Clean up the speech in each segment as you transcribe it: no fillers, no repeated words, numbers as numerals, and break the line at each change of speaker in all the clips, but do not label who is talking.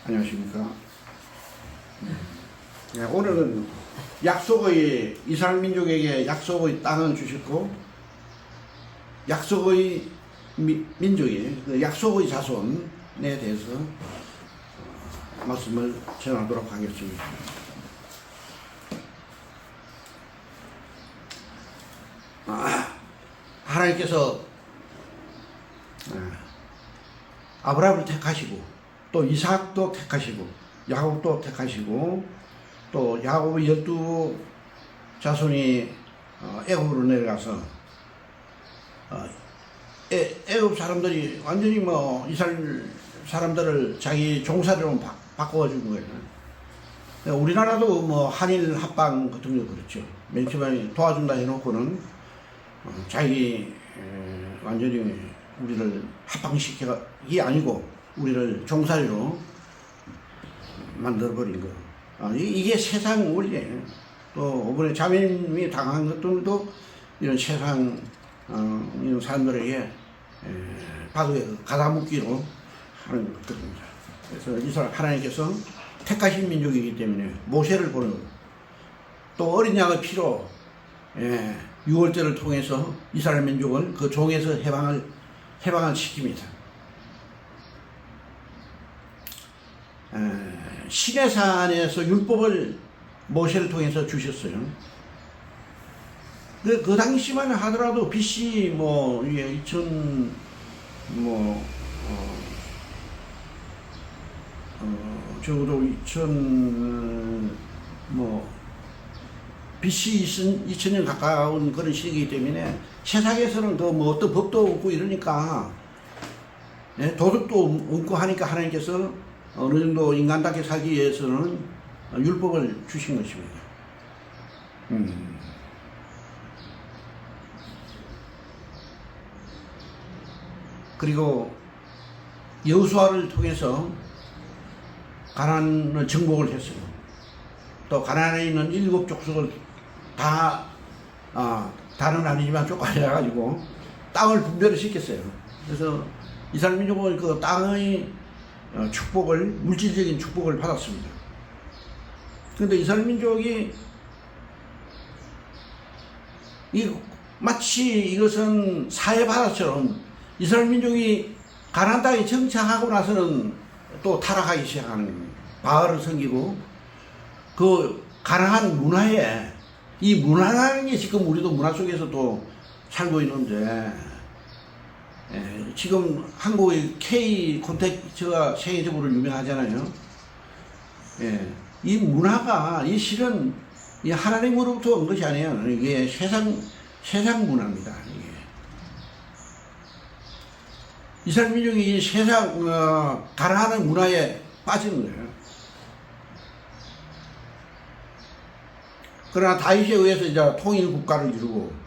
안녕하십니까. 네, 오늘은 약속의 이스라엘 민족에게 약속의 땅을 주셨고 약속의 민족이 그 약속의 자손에 대해서 말씀을 전하도록 하겠습니다. 하나님께서 아브라함을 택하시고 또 이삭도 택하시고 야곱도 택하시고 또 야곱의 12자손이 애굽으로 내려가서 애굽 사람들이 완전히 뭐 이스라엘 사람들을 자기 종살이로 바꿔준 거예요. 우리나라도 뭐 한일 합방 같은 거 그렇죠. 맨 처음에 도와준다 해놓고는 자기 완전히 우리를 합방시키기 아니고 우리를 종살이로 만들어버린 거. 이게 세상 원리예요. 또 이번에 자매님이 당한 것들도 이런 세상 이런 사람들에게 바둑에 가다묻기로 하는 것들입니다. 그래서 이스라엘 하나님께서 택하신 민족이기 때문에 모세를 보내고 또 어린 양의 피로 유월절을 통해서 이스라엘 민족을 그 종에서 해방을 시킵니다. 시내산에서 율법을 모세를 통해서 주셨어요. 그 당시만 하더라도 BC 이게 2000 적어도 2000 BC 2000년 가까운 그런 시기이기 때문에 세상에서는 어떤 법도 없고 이러니까 도덕도 없고 하니까 하나님께서 어느 정도 인간답게 살기 위해서는 율법을 주신 것입니다. 그리고 여호수아를 통해서 가나안을 정복을 했어요. 또 가나안에 있는 7 족속을 다 다는 아니지만 쪼가려가지고 땅을 분배를 시켰어요. 그래서 이스라엘 민족은 그 땅의 축복을, 물질적인 축복을 받았습니다. 그런데 이스라엘 민족이 마치 이것은 사해바다처럼 이스라엘 민족이 가나안 땅에 정착하고 나서는 또 타락하기 시작하는 바알을 섬기고 그 가나안 문화에 이 문화라는 게 지금 우리도 문화 속에서 또 살고 있는데 지금 한국의 K 콘텐츠가 세계적으로 유명하잖아요. 이 문화가 이 실은 이 하나님으로부터 온 것이 아니에요. 이게 세상 문화입니다. 이게. 이스라엘 민족이 이 세상 가나안 문화에 빠지는 거예요. 그러나 다윗에 의해서 이제 통일 국가를 이루고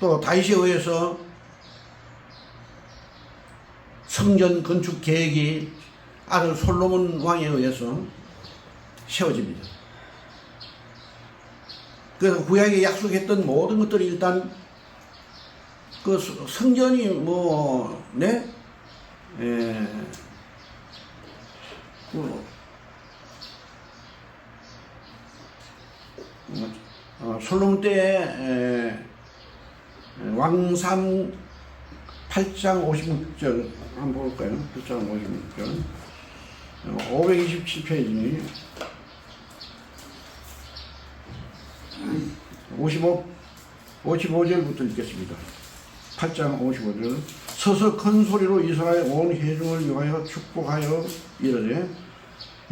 또 다윗에 의해서 성전 건축 계획이 아들 솔로몬 왕에 의해서 세워집니다. 그래서 구약에 약속했던 모든 것들이 일단 그 성전이 솔로몬 때에 왕상 8장 56절 한번 볼까요? 8장 56절 527페이지 55절부터 읽겠습니다. 8장 55절 서서 큰 소리로 이스라엘 온 회중을 위하여 축복하여 이르되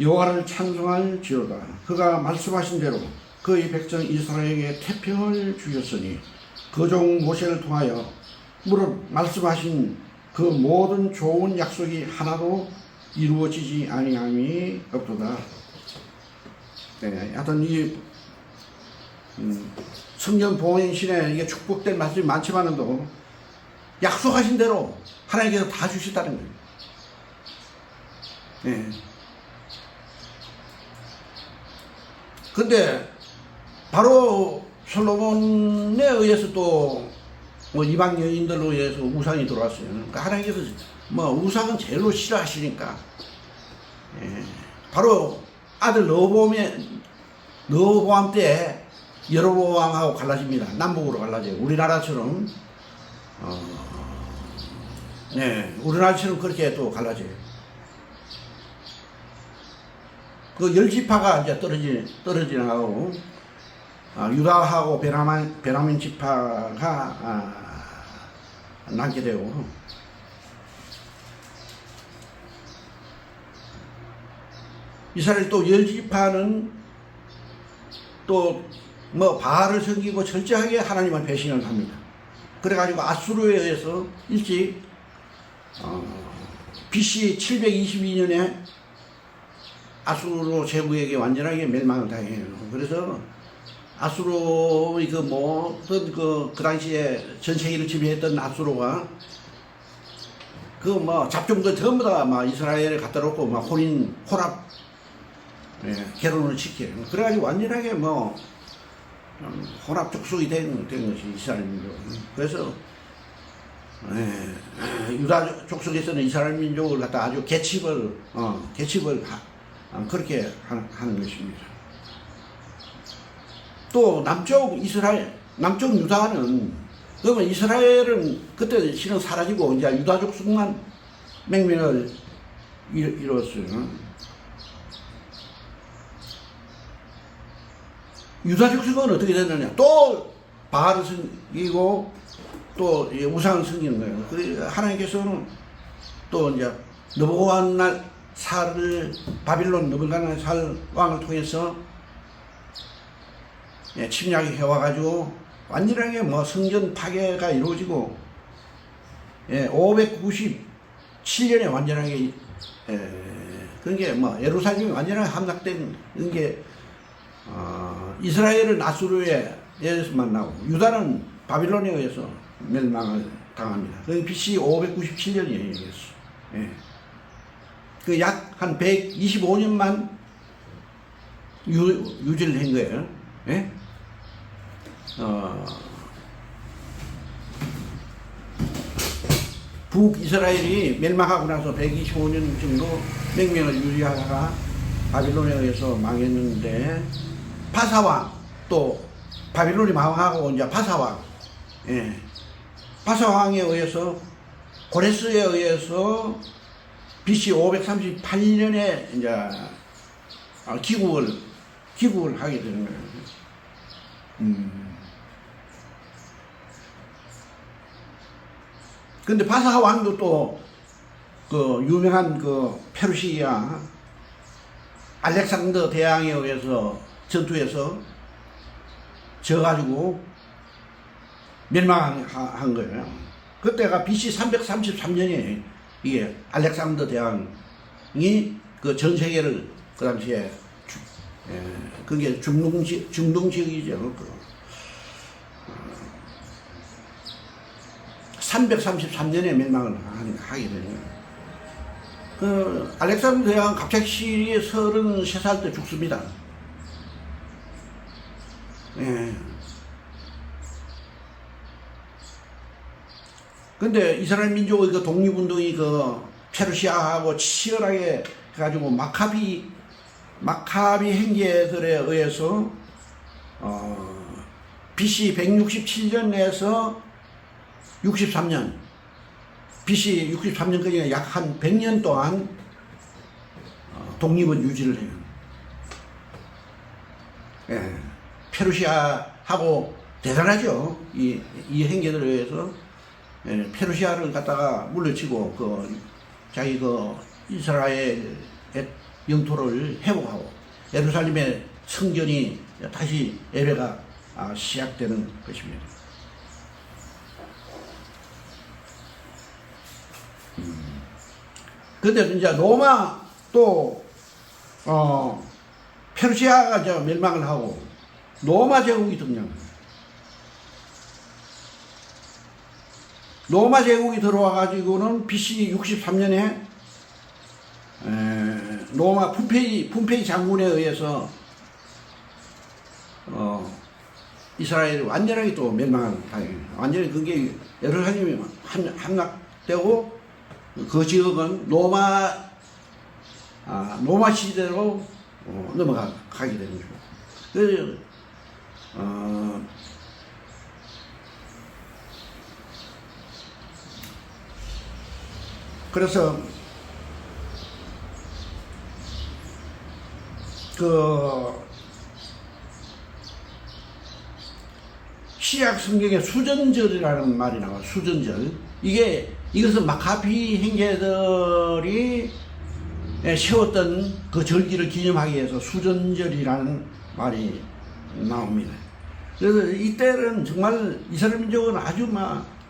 여호와를 찬송할지어다. 그가 말씀하신 대로 그의 백성 이스라엘에게 태평을 주셨으니 그 종 모세를 통하여 무릇 말씀하신 그 모든 좋은 약속이 하나도 이루어지지 아니함이 없도다. 하여튼 이 성경 봉행신에 이게 축복된 말씀이 많지만도 약속하신 대로 하나님께서 다 주셨다는 거예요. 근데 바로 솔로몬에 의해서 또 뭐 이방 여인들로 인해서 우상이 들어왔어요. 그러니까 하나님께서 뭐 우상은 제일로 싫어하시니까, 예, 바로 아들 르호보암 때 여로보암하고 갈라집니다. 남북으로 갈라져요. 우리나라처럼 네, 우리나라처럼 그렇게 또 갈라져요. 그 열지파가 이제 떨어지나가고, 유다하고 베냐민 지파가 남게 되고, 이스라엘 또 열지파는 또 뭐 바알을 섬기고 철저하게 하나님을 배신을 합니다. 그래가지고 아수르에 의해서 일찍 BC 722년에 아수르 제국에게 완전하게 멸망을 당해요. 그래서 아수르의 그 모든 그 당시에 전 세계를 지배했던 아수르가 그 뭐 잡종들 전부 다 막 이스라엘에 갖다 놓고 막 혼합, 예, 결혼을 시켜요. 그래가지고 완전하게 뭐 혼합 족속이 된 것이 이스라엘 민족. 그래서 유다 족속에서는 이스라엘 민족을 갖다 아주 계집을 그렇게 하는 것입니다. 또 남쪽 유다는, 그러면 이스라엘은 그때 실은 사라지고 이제 유다 족속만 맹명을 이뤘어요. 유다 족속은 어떻게 됐느냐? 또 바알을 섬기고 또 우상을 섬기는 거예요. 그래서 하나님께서는 또 이제 바빌론 느부갓네살 왕을 통해서 침략해 와가지고 완전하게 뭐 성전 파괴가 이루어지고, 597년에 완전하게 그런 게 뭐 예루살렘이 완전하게 함락된 게, 이스라엘은 아수르에 의해서만 나오고 유다는 바빌론에 의해서 멸망을 당합니다. 그게 BC 597년이에요. 예. 그 약 한 125년만 유지를 한 거예요. 예? 북이스라엘이 멸망하고 나서 125년 정도 맹명을 유지하다가 바빌론에 의해서 망했는데, 파사왕, 또 바빌론이 망하고 이제 파사왕, 파사왕에 의해서, 고레스에 의해서 BC 538년에 이제 기국을 하게 되는 거예요. 근데 파사왕도 또 그 유명한 그 페르시아 알렉산더 대왕에 의해서 전투에서 져가지고 멸망한 거예요. 그때가 BC 333년이에요. 이게 알렉산더 대왕이 그 전 세계를 그 당시에 그게 중동 지역이죠. 333년에 멸망을 하게 되네요. 그 알렉산더 대왕 갑작스레 33살 때 죽습니다. 근데 이스라엘 민족의 그 독립운동이 그 페르시아하고 치열하게 해가지고 마카비 행제들에 의해서 BC 167년에서 63년, BC 63년까지 약 한 100년 동안 독립은 유지를 해요. 페르시아하고 대단하죠. 이 행제들에 의해서 페르시아를 갖다가 물리치고 자기 이스라엘 영토를 회복하고 예루살렘의 성전이 다시 예배가 시작되는 것입니다. 근데 이제 로마 또 페르시아가 멸망을 하고 로마 제국이 등장합니다. 로마 제국이 들어와 가지고는 BC 63년에 로마 폼페이 장군에 의해서 이스라엘이 완전하게 또 멸망한 당입니다. 완전히 그게 예루살렘이 함락되고 그 지역은 로마 시대로 넘어가게 되는 거죠. 그래서 시약 성경에 수전절이라는 말이 나와요. 수전절. 이것은 마카비 형제들이 세웠던 그 절기를 기념하기 위해서 수전절이라는 말이 나옵니다. 그래서 이때는 정말 이스라엘 민족은 아주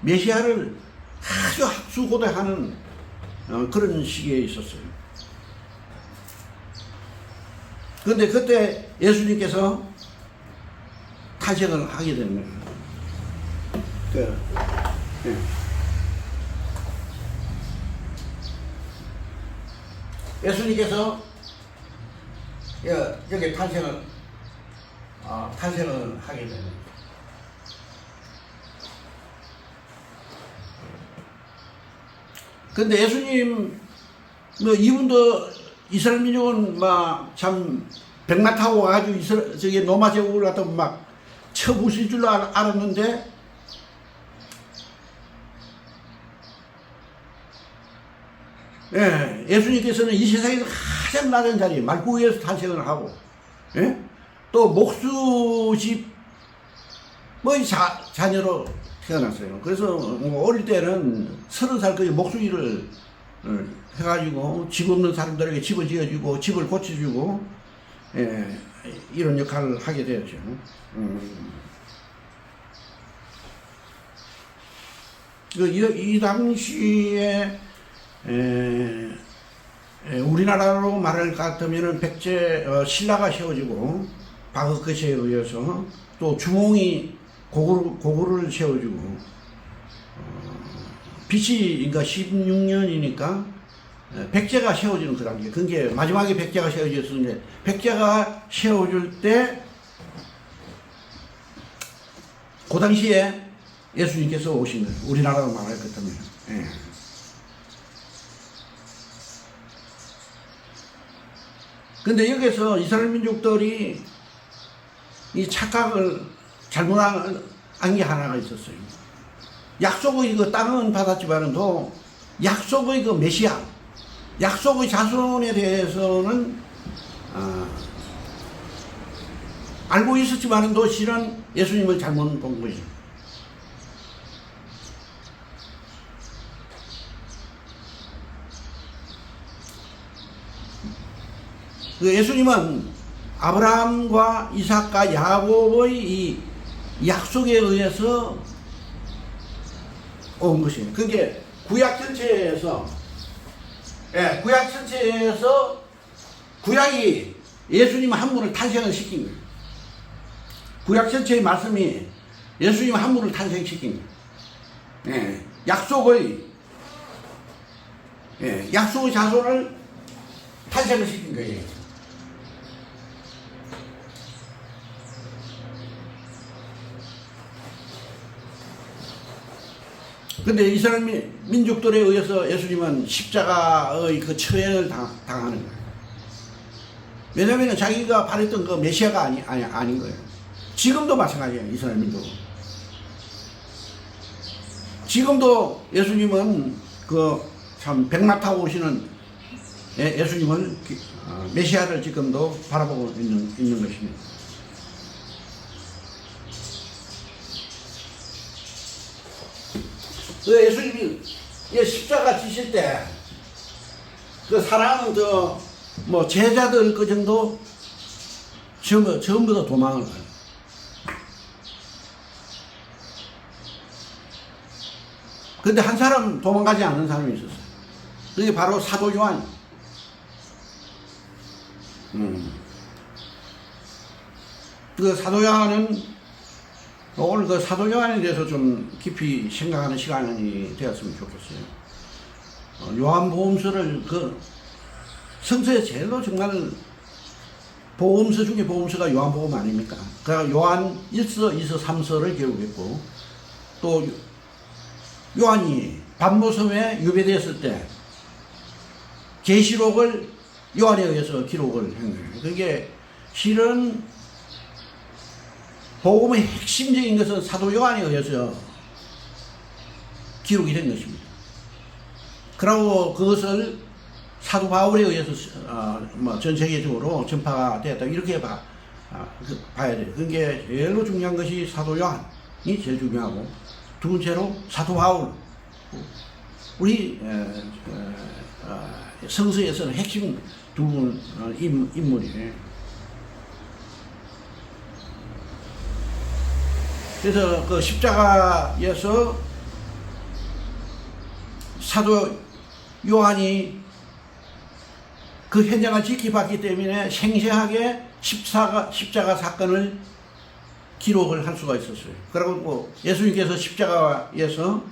메시아를 아주 학수고대하는 그런 시기에 있었어요. 그런데 그때 예수님께서 탄생을 하게 되는 거예요. 예수님께서 여기 탄생을 하게 되는 거예요. 근데 예수님, 이분도 이스라엘 민족은 참 백마 타고 와가지고 저기 로마 제국을 갖다 쳐부실 줄 알았는데, 예수님께서는 이 세상에서 가장 낮은 자리, 말구에서 탄생을 하고, 또 목수집, 자녀로 태어났어요. 그래서 어릴 때는 30살까지 목수 일을 해가지고 집 없는 사람들에게 집을 지어주고 집을 고쳐주고 이런 역할을 하게 되었죠. 이 당시에 우리나라로 말할 것 같으면 신라가 세워지고 박흑거시에 의해서 또 주몽이 고구를 세워주고 BC 16년이니까 백제가 세워지는 그 단계. 그게 마지막에 백제가 세워졌었는데, 백제가 세워줄 때 그 당시에 예수님께서 오신 거예요. 우리나라로 말할 것 같으면. 근데 여기서 이스라엘 민족들이 이 착각을 잘못한 게 하나가 있었어요. 약속의 그 땅은 받았지만도 약속의 그 메시아, 약속의 자손에 대해서는 알고 있었지만도 실은 예수님을 잘못 본 거죠. 그 예수님은 아브라함과 이삭과 야곱의 이 약속에 의해서 온 것이에요. 그게 구약 전체에서 구약이 예수님 한 분을 탄생을 시킨 거예요. 구약 전체의 말씀이 예수님 한 분을 탄생시킨 거예요. 약속의 자손을 탄생을 시킨 거예요. 근데 이스라엘 민족들에 의해서 예수님은 십자가의 그 처형을 당하는 거예요. 왜냐하면 자기가 바랬던 그 메시아가 아닌 거예요. 지금도 마찬가지예요. 이스라엘 민족은. 지금도 예수님은 참 백마 타고 오시는 예수님을 메시아를 지금도 바라보고 있는 것입니다. 그 예수님이 십자가 지실 때 그 사랑하는 제자들 그 정도 전부 다 도망을 가요. 근데 한 사람 도망가지 않는 사람이 있었어요. 그게 바로 사도 요한. 그 사도 요한은 오늘 그 사도 요한에 대해서 좀 깊이 생각하는 시간이 되었으면 좋겠어요. 요한복음서를 그 성서에 제일로 정말 복음서 중에 복음서가 요한복음 아닙니까? 그러니까 요한 1서, 2서, 3서를 기록했고, 또 요한이 반모섬에 유배되었을 때 계시록을 요한에 의해서 기록을 한 거예요. 그게 실은 복음의 핵심적인 것은 사도 요한에 의해서 기록이 된 것입니다. 그리고 그것을 사도 바울에 의해서 전 세계적으로 전파가 되었다, 이렇게 봐야 돼요. 그게 제일로 중요한 것이 사도 요한이 제일 중요하고, 두 번째로 사도 바울, 우리 성서에서는 핵심 두 분 인물이에요. 그래서 그 십자가에서 사도 요한이 그 현장을 지켜봤기 때문에 생생하게 십자가 사건을 기록을 할 수가 있었어요. 그리고 예수님께서 십자가에서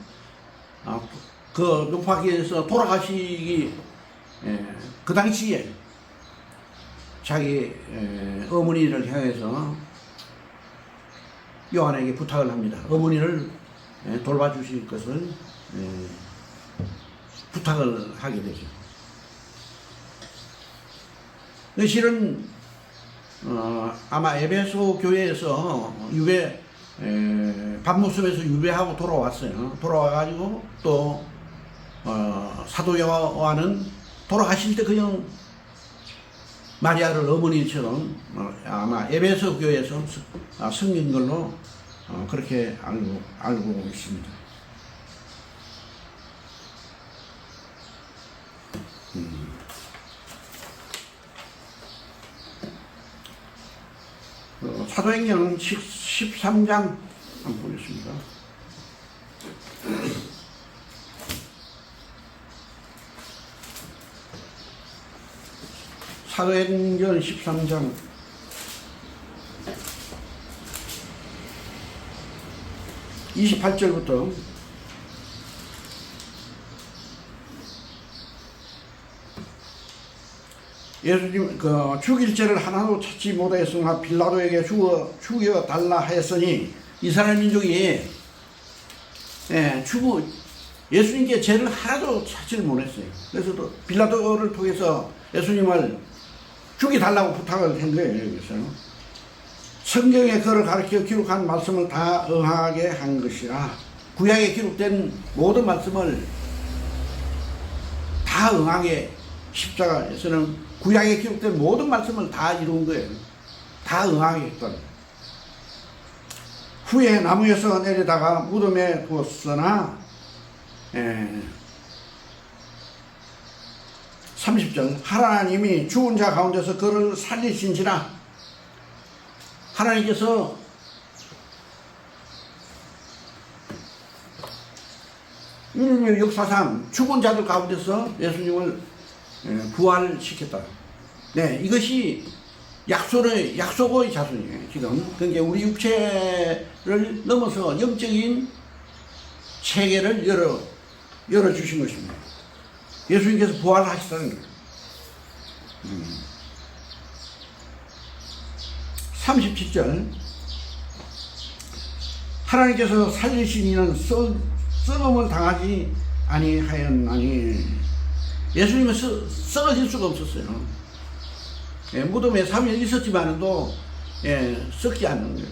그 높아기에서 돌아가시기 그 당시에 자기 어머니를 향해서 요한에게 부탁을 합니다. 어머니를 돌봐주실 것을 부탁을 하게 되죠. 실은 아마 에베소 교회에서 반모섬에서 유배하고 돌아왔어요. 돌아와가지고 또 사도 요한은 돌아가실 때 그냥 마리아를 어머니처럼 아마 에베소 교회에서 섬긴 걸로 그렇게 알고 있습니다. 사도행전 13장 한번 보겠습니다. 사도행전 13장 28절부터 예수님 그 죽일 죄를 하나도 찾지 못하였으나 빌라도에게 죽여 달라 하였으니 이스라엘 민족이 예수님께 죄를 하나도 찾지를 못했어요. 그래서 또 빌라도를 통해서 예수님을 죽여달라고 부탁을 한 거예요. 여기서 성경에 그를 가르쳐 기록한 말씀을 다 응하게 한 것이라. 구약에 기록된 모든 말씀을 다 응하게, 십자가에서는 구약에 기록된 모든 말씀을 다 이룬 거예요. 다 응하게 했던. 후에 나무에서 내려다가 무덤에 두었으나 30절 하나님이 죽은 자 가운데서 그를 살리신지라. 하나님께서 인류 역사상 죽은 자들 가운데서 예수님을 부활시켰다. 네, 이것이 약속의 자손이에요. 지금 그게 우리 육체를 넘어서 영적인 세계를 열어 주신 것입니다. 예수님께서 부활하셨다는 거예요. 37절 하나님께서 살리신 이는 썩음을 당하지 아니하였나니. 예수님은 썩어질 수가 없었어요. 무덤에 3일 있었지만도 썩지 않는 거예요.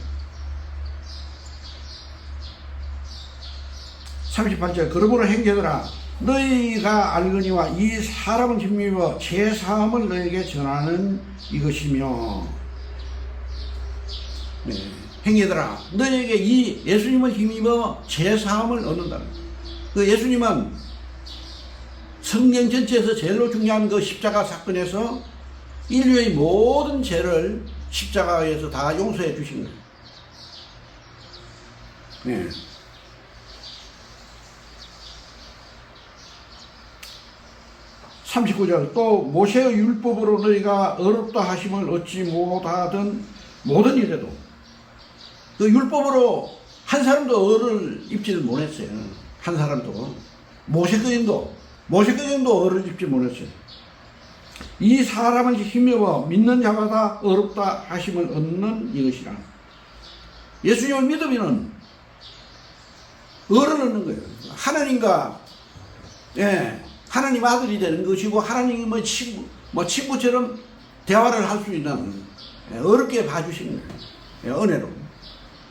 38절 그러므로 형제들아 너희가 알거니와 이 사람을 힘입어 죄사함을 너희에게 전하는 이것이며. 형제들아 너희에게 이 예수님을 힘입어 죄사함을 얻는다. 그 예수님은 성경 전체에서 제일로 중요한 그 십자가 사건에서 인류의 모든 죄를 십자가에서 다 용서해 주신 거예요. 39절 또 모세의 율법으로 너희가 어렵다 하심을 얻지 못하던 모든 일에도 그 율법으로 한 사람도 어를 입지를 못했어요. 한 사람도 모세거인도 어를 입지 못했어요. 이 사람을 힘입어 믿는 자마다 어렵다 하심을 얻는 이것이라. 예수님을 믿으면 을을 얻는 거예요. 하나님과, 예, 하나님 아들이 되는 것이고, 하나님의 친구처럼 대화를 할 수 있는, 예, 어렵게 봐주시는 거예요. 예, 은혜로.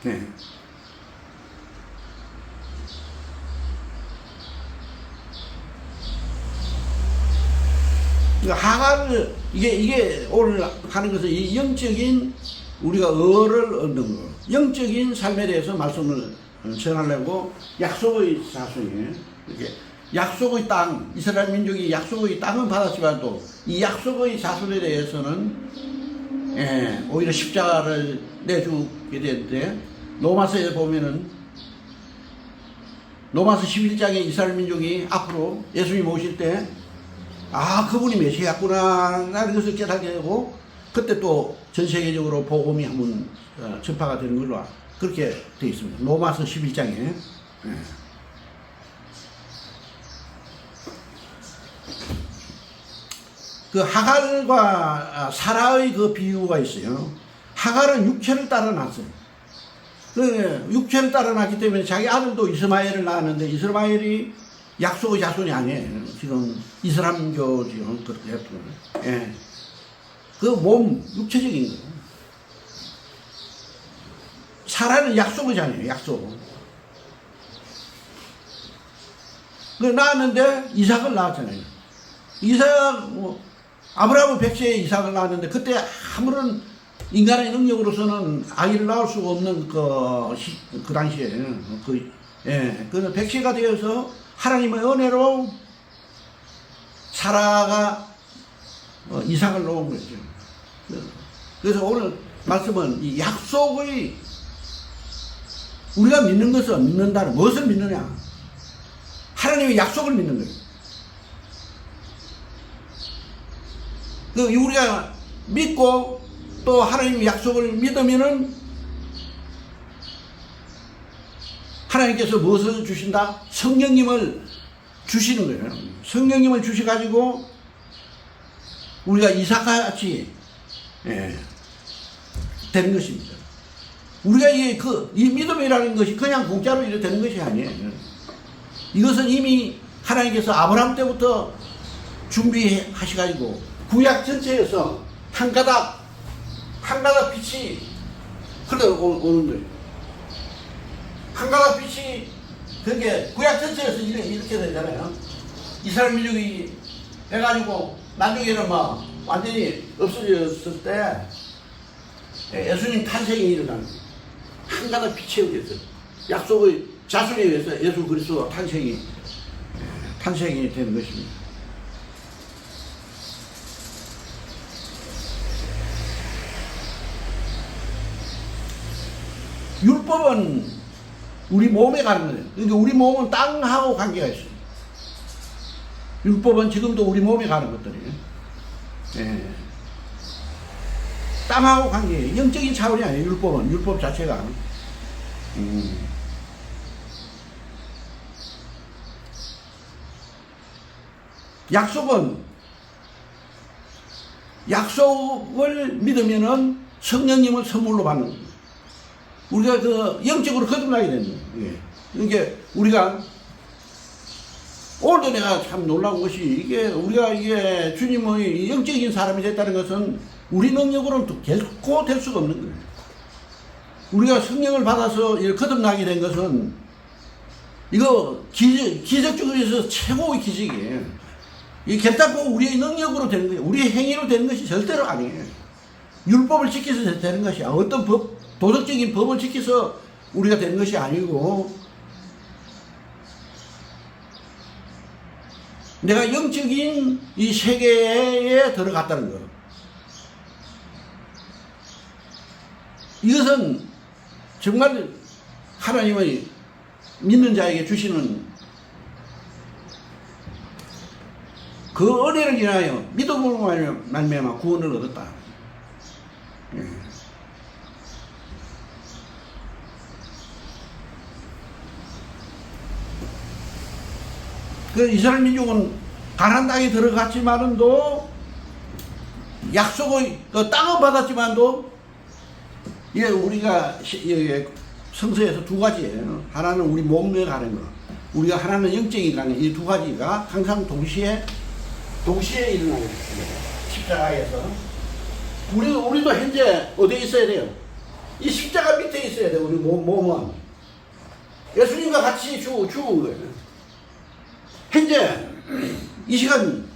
예. 하가를, 이게 오늘 하는 것은 이 영적인 우리가 을을 얻는 거. 영적인 삶에 대해서 말씀을 전하려고 약속의 자손이에요. 이렇게 약속의 땅, 이스라엘 민족이 약속의 땅은 받았지만도 이 약속의 자손에 대해서는, 예, 오히려 십자가를 내주게 되는데, 로마서에 보면은 로마서 11장에 이스라엘 민족이 앞으로 예수님 오실 때, 아, 그분이 메시아구나 라는 것을 깨닫게 되고, 그때 또 전 세계적으로 복음이 한번 전파가 되는 걸로 그렇게 되어 있습니다. 로마서 11장에. 예. 그 하갈과 사라의 그 비유가 있어요. 하갈은 육체를 따라 났어요. 그 육체를 따라 났기 때문에 자기 아들도 이스마엘을 낳았는데, 이스마엘이 약속의 자손이 아니에요. 지금 이슬람교지요. 그렇게 했던 거예요. 예. 그 몸, 육체적인 거예요. 사라는 약속의 자녀예요. 약속. 그 낳았는데 이삭을 낳았잖아요. 이삭, 아브라함은 100세에 이삭을 낳았는데, 그때 아무런 인간의 능력으로서는 아이를 낳을 수가 없는 그 당시에, 예, 그 100세가 되어서 하나님의 은혜로 사라가 이삭을 놓은 거죠. 그래서 오늘 말씀은 이 약속의, 우리가 믿는 것은, 믿는다는 무엇을 믿느냐? 하나님의 약속을 믿는 거예요. 우리가 믿고 또 하나님의 약속을 믿으면은 하나님께서 무엇을 주신다? 성령님을 주시는 거예요. 성령님을 주셔가지고 우리가 이삭같이, 예, 되는 것입니다. 우리가 이 믿음이라는 것이 그냥 공짜로 이렇게 되는 것이 아니에요. 이것은 이미 하나님께서 아브라함 때부터 준비하셔가지고 구약 전체에서 한 가닥 빛이 흘러오는 거예요. 한 가닥 빛이, 그게 구약 전체에서 이렇게 되잖아요. 이스라엘 민족이 해가지고 나중에는 막 완전히 없어졌을 때 예수님 탄생이 일어나는 거예요. 한 가닥 빛이 오겠어요. 약속의 자손에 의해서 예수 그리스도 탄생이 되는 것입니다. 율법은 우리 몸에 가는 거예요. 그러니까 우리 몸은 땅하고 관계가 있어요. 율법은 지금도 우리 몸에 가는 것들이에요. 예. 땅하고 관계해요. 영적인 차원이 아니에요. 율법은, 율법 자체가. 약속을 믿으면은 성령님을 선물로 받는 거예요. 우리가 그 영적으로 거듭나게 되는 거예요. 예. 그러니까 우리가 오늘도 내가 참 놀라운 것이, 우리가 주님의 영적인 사람이 됐다는 것은 우리 능력으로는 결코 될 수가 없는 거예요. 우리가 성령을 받아서 거듭나게 된 것은 이거 기적 중에서 최고의 기적이에요. 이 결단코 우리의 능력으로 되는 거예요. 우리의 행위로 되는 것이 절대로 아니에요. 율법을 지켜서 되는 것이, 어떤 도덕적인 법을 지켜서 우리가 되는 것이 아니고, 내가 영적인 이 세계에 들어갔다는 거. 이것은 정말 하나님의 믿는 자에게 주시는 그 은혜를 인하여 믿음으로 말미암아 구원을 얻었다. 예. 그 이스라엘 민족은 가나안 땅에 들어갔지만은도 약속의 그 땅은 받았지만도 이게 우리가 성서에서 두 가지예요. 하나는 우리 몸에 가는 거, 우리가 하나는 영적인 가는 이 두 가지가 항상 동시에 일어나게 됩니다. 십자가에서 우리도 현재 어디에 있어야 돼요? 이 십자가 밑에 있어야 돼요. 우리 몸은 예수님과 같이 죽은 거예요. 현재 이 시간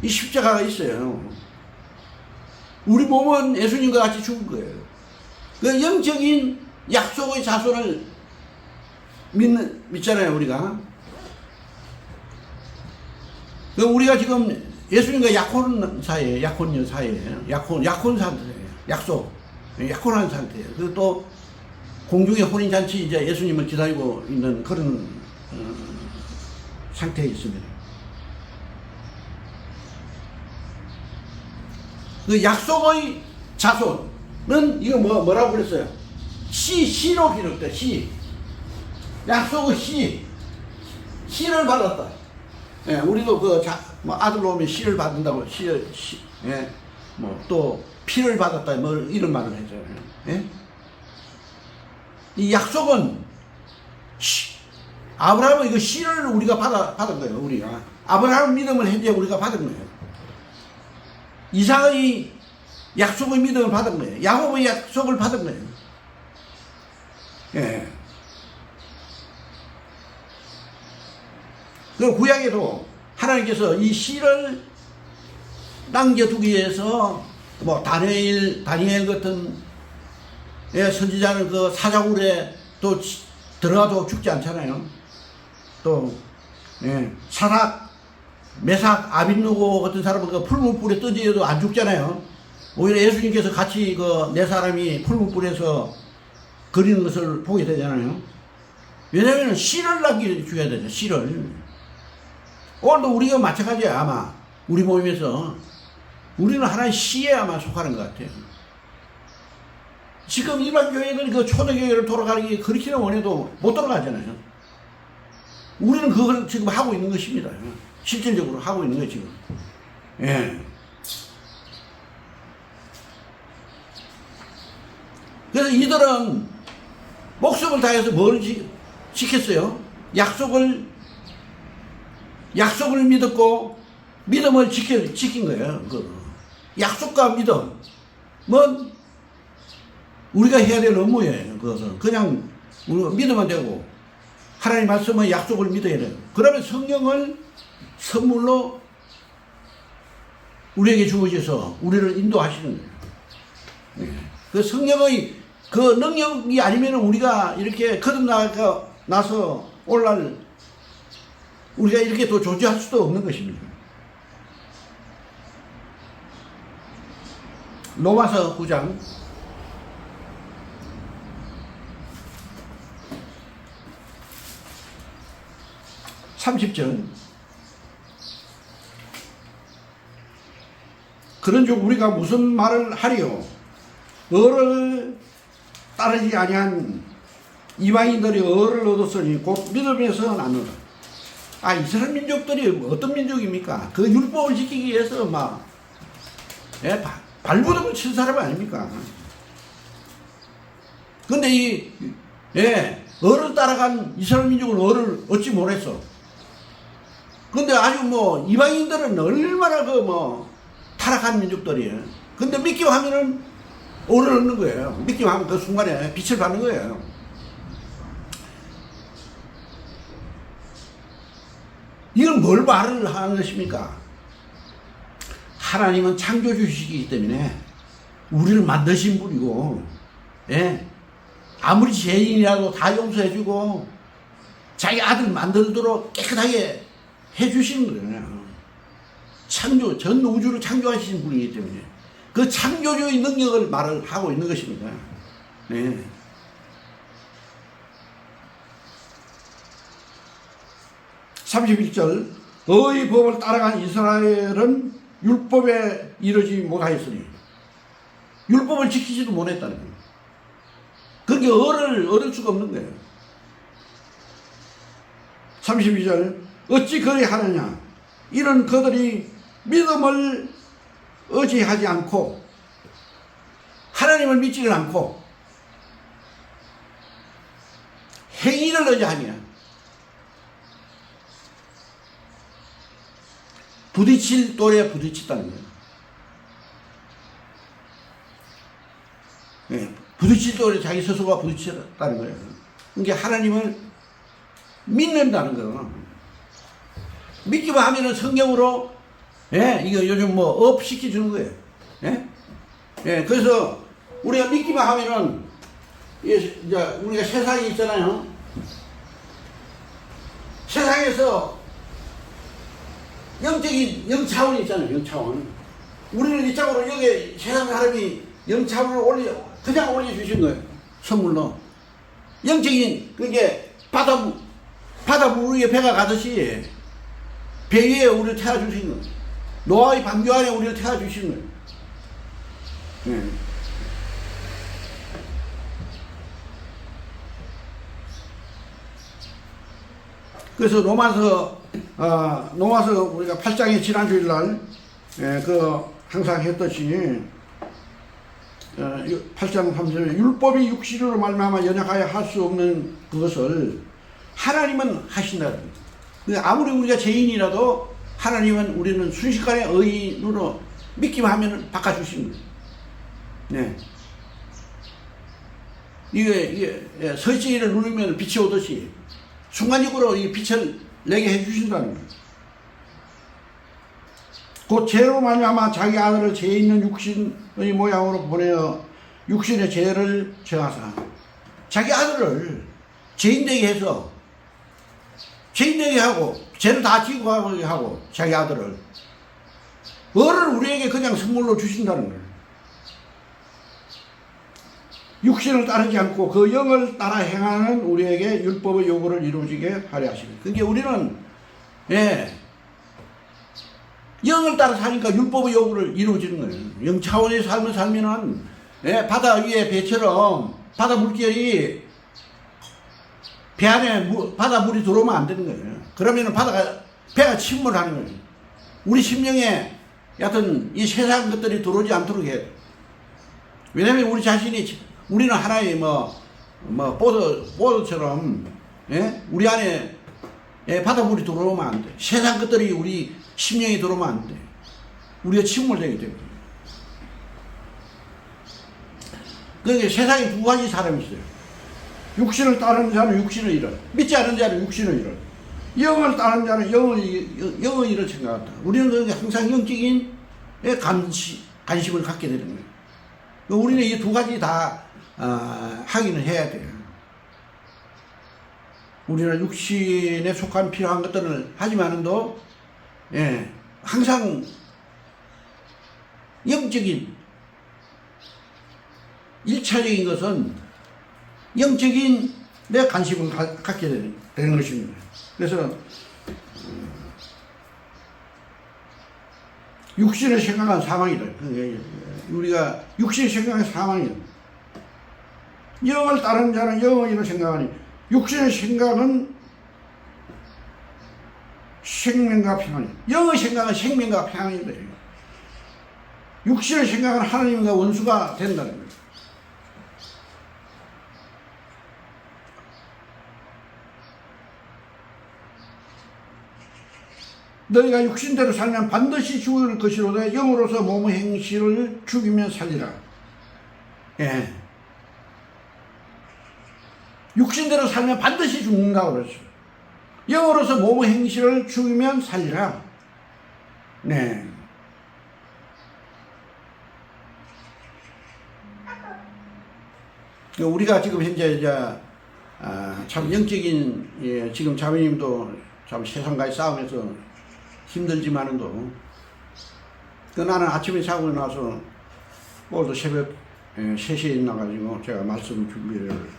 이 십자가가 있어요. 우리 몸은 예수님과 같이 죽은 거예요. 그 영적인 약속의 자손을 믿잖아요, 우리가. 그 우리가 지금 예수님과 약혼 사이에요. 약혼녀 사이에요. 약혼 상태예요. 약혼한 상태예요. 그리고 또 공중의 혼인잔치 이제 예수님을 기다리고 있는 그런 상태에 있습니다. 그 약속의 자손은 이거 뭐라고 그랬어요? 시로 기록돼. 약속의 시를 받았다. 예, 우리도 아들 오면 시를 받는다고 예, 또 피를 받았다 이런 말을 했잖아요. 예? 이 약속은 아브라함은 이거 시를 우리가 받은 거예요. 우리가 아브라함 믿음을 현재 우리가 받은 거예요. 이삭의 약속의 믿음을 받은 거예요. 야곱의 약속을 받은 거예요. 예. 그 구약에도 하나님께서 이 시를 남겨두기 위해서 다니엘 같은 선지자는 그 사자굴에 또 들어가도 죽지 않잖아요. 또 사락, 메삭, 아빈누고 같은 사람은 그 풀무불에 떠지어도 안 죽잖아요. 오히려 예수님께서 같이 그 네 사람이 풀무불에서 그리는 것을 보게 되잖아요. 왜냐하면 씨를 남겨줘야 되죠. 씨를. 오늘도 우리가 마찬가지야. 아마 우리 모임에서 우리는 하나의 씨에 아마 속하는 것 같아요. 지금 일반 교회들이 그 초대교회를 돌아가기 그렇게는 원해도 못 돌아가잖아요. 우리는 그걸 지금 하고 있는 것입니다. 실질적으로 하고 있는 거예요, 지금. 예. 그래서 이들은 목숨을 다해서 뭘 지켰어요? 약속을 믿었고, 믿음을 지킨 거예요. 약속과 믿음은 우리가 해야 될 업무예요. 그것은. 그냥 우리가 믿으면 되고, 하나님 말씀은 약속을 믿어야 돼요. 그러면 성령을 선물로 우리에게 주어져서 우리를 인도하시는 거예요. 네. 그 성령의 그 능력이 아니면 우리가 이렇게 거듭나서 오늘날 우리가 이렇게 또 존재할 수도 없는 것입니다. 로마서 9장 30절. 그런즉 우리가 무슨 말을 하리요? 의를 따르지 아니한 이방인들이 의를 얻었으니 곧 믿음에서 나누라. 이스라엘 민족들이 어떤 민족입니까? 그 율법을 지키기 위해서 발부둥을 친 사람 아닙니까? 근데 의를 따라간 이스라엘 민족은 의를 얻지 못했어. 근데 아주 이방인들은 얼마나 타락한 민족들이에요. 근데 믿기만 하면은 의를 얻는 거예요. 믿기만 하면 그 순간에 빛을 받는 거예요. 이건 뭘 말을 하는 것입니까? 하나님은 창조주시기 때문에 우리를 만드신 분이고, 아무리 죄인이라도 다 용서해주고 자기 아들 만들도록 깨끗하게 해주시는 거예요. 전 우주를 창조하신 분이기 때문에 그 창조주의 능력을 말을 하고 있는 것입니다. 네. 31절. 의의 법을 따라간 이스라엘은 율법에 이르지 못하였으니, 율법을 지키지도 못했다는 거예요. 그게 의를 얻을 수가 없는 거예요. 32절. 어찌 그리 하느냐? 이는 그들이 믿음을 의지하지 않고 하나님을 믿지를 않고 행위를 의지하면 부딪힐 또래 부딪혔다는 거예요. 예, 부딪힐 또래 자기 스스로가 부딪혔다는 거예요. 그러니까 하나님을 믿는다는 거예요. 믿기만 하면은 성경으로, 예, 이거 요즘 뭐 업 시켜주는 거예요. 예? 예, 그래서 우리가 믿기만 하면은, 이제 우리가 세상에 있잖아요. 세상에서 영적인 영차원이 있잖아요. 영차원. 우리는 이 짝으로 여기 세상 사람이 영차원을 그냥 올려주신 거예요. 선물로. 영적인, 그게 바다물 위에 배가 가듯이 배 위에 우리를 태워주신 거예요. 노아의 방주 안에 우리를 태워주신 거예요. 네. 그래서 로마서 우리가 8장의 지난주일 날, 항상 했듯이, 8장 3절에 율법이 육신으로 말미암아 연약하여 할 수 없는 그것을 하나님은 하신다. 아무리 우리가 죄인이라도 하나님은 우리는 순식간에 의인으로 믿기만 하면 바꿔주시는 거예요. 네. 이게 설정이를 누르면 빛이 오듯이 순간적으로 이 빛을 내게 해주신다는 거예요. 곧 죄로 말미암아 자기 아들을 죄 있는 육신의 모양으로 보내어 육신의 죄를 정하사 자기 아들을 죄인되게 해서 죄인되게 하고 죄를 다 지고 가게 하고 자기 아들을 우리에게 그냥 선물로 주신다는 거예요. 육신을 따르지 않고 그 영을 따라 행하는 우리에게 율법의 요구를 이루어지게 하려 하시는. 그러니까 우리는 영을 따라 사니까 율법의 요구를 이루어지는 거예요. 영 차원의 삶을 살면은 바다 위에 배처럼 바다 물결이 배 안에 바다 물이 들어오면 안 되는 거예요. 그러면은 배가 침몰하는 거예요. 우리 심령에 여하튼 이 세상 것들이 들어오지 않도록 해야 돼요. 왜냐면 우리는 하나의 보드처럼, 우리 안에 바닷물이 들어오면 안 돼. 세상 것들이 우리 심령에 들어오면 안 돼. 우리가 침몰되기 때문에. 그러니까 세상에 두 가지 사람이 있어요. 육신을 따르는 자는 육신의 일을, 믿지 않는 자는 육신의 일을, 영을 따르는 자는 영의 일을 생각한다. 우리는 항상 영적인 관심을 갖게 되는 거예요. 우리는 이 두 가지 다 하기는 해야 돼요. 우리는 육신에 속한 필요한 것들을 하지만도 항상 영적인 1차적인 것은 영적인 내 관심을 갖게 되는 것입니다. 그래서 육신의 생각은 사망이다. 우리가 육신의 생각은 사망이다. 영을 따르는 자는 영의 일을 생각하니 육신의 생각은 생명과 평안이다. 영의 생각은 생명과 평안이다. 육신의 생각은 하나님과 원수가 된다는 거예요. 너희가 육신대로 살면 반드시 죽을 것이로되 영으로서 몸의 행실을 죽이면 살리라. 육신대로 살면 반드시 죽는다고 그랬어요. 영으로서 몸의 행실을 죽이면 살리라. 네. 우리가 지금 현재 참 영적인 지금 자매님도 참 세상과의 싸움에서 힘들지만은도 나는 아침에 자고 나서 오늘도 새벽 3시에 일어나가지고 제가 말씀 준비를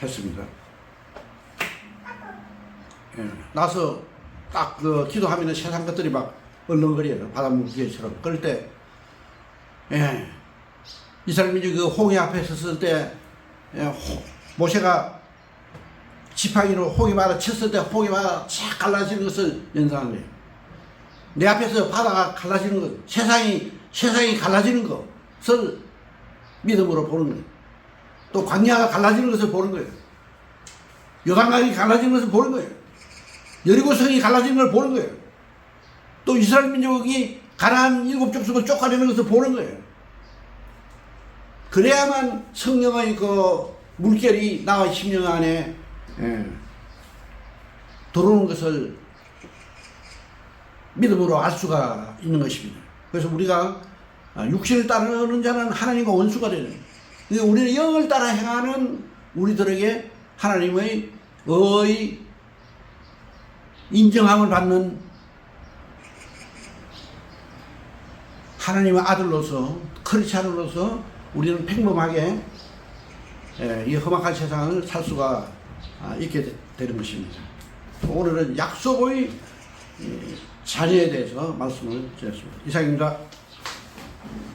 했습니다. 나서 딱 기도하면 세상 것들이 막 얼렁거려요. 바닷물 기계처럼. 그럴 때 이스라엘 민족이 그 홍해 앞에 섰을 때 모세가 지팡이로 홍해바다 쳤을 때 홍해바다 착 갈라지는 것을 연상한 거예요. 내 앞에서 바다가 갈라지는 것, 세상이 갈라지는 것을 믿음으로 보는 거예요. 또 광야가 갈라지는 것을 보는 거예요. 요단강이 갈라지는 것을 보는 거예요. 여리고성이 갈라지는 걸 보는 거예요. 또 이스라엘 민족이 가나안 7족속을 쫓아내는 것을 보는 거예요. 그래야만 성령의 그 물결이 나와 심령 안에 들어오는 것을 믿음으로 알 수가 있는 것입니다. 그래서 우리가 육신을 따르는 자는 하나님과 원수가 되는, 우리는 영을 따라 행하는 우리들에게 하나님의 인정함을 받는 하나님의 아들로서, 크리스찬으로서 우리는 평범하게 이 험악한 세상을 살 수가 있게 되는 것입니다. 오늘은 약속의 자녀에 대해서 말씀을 드렸습니다. 이상입니다.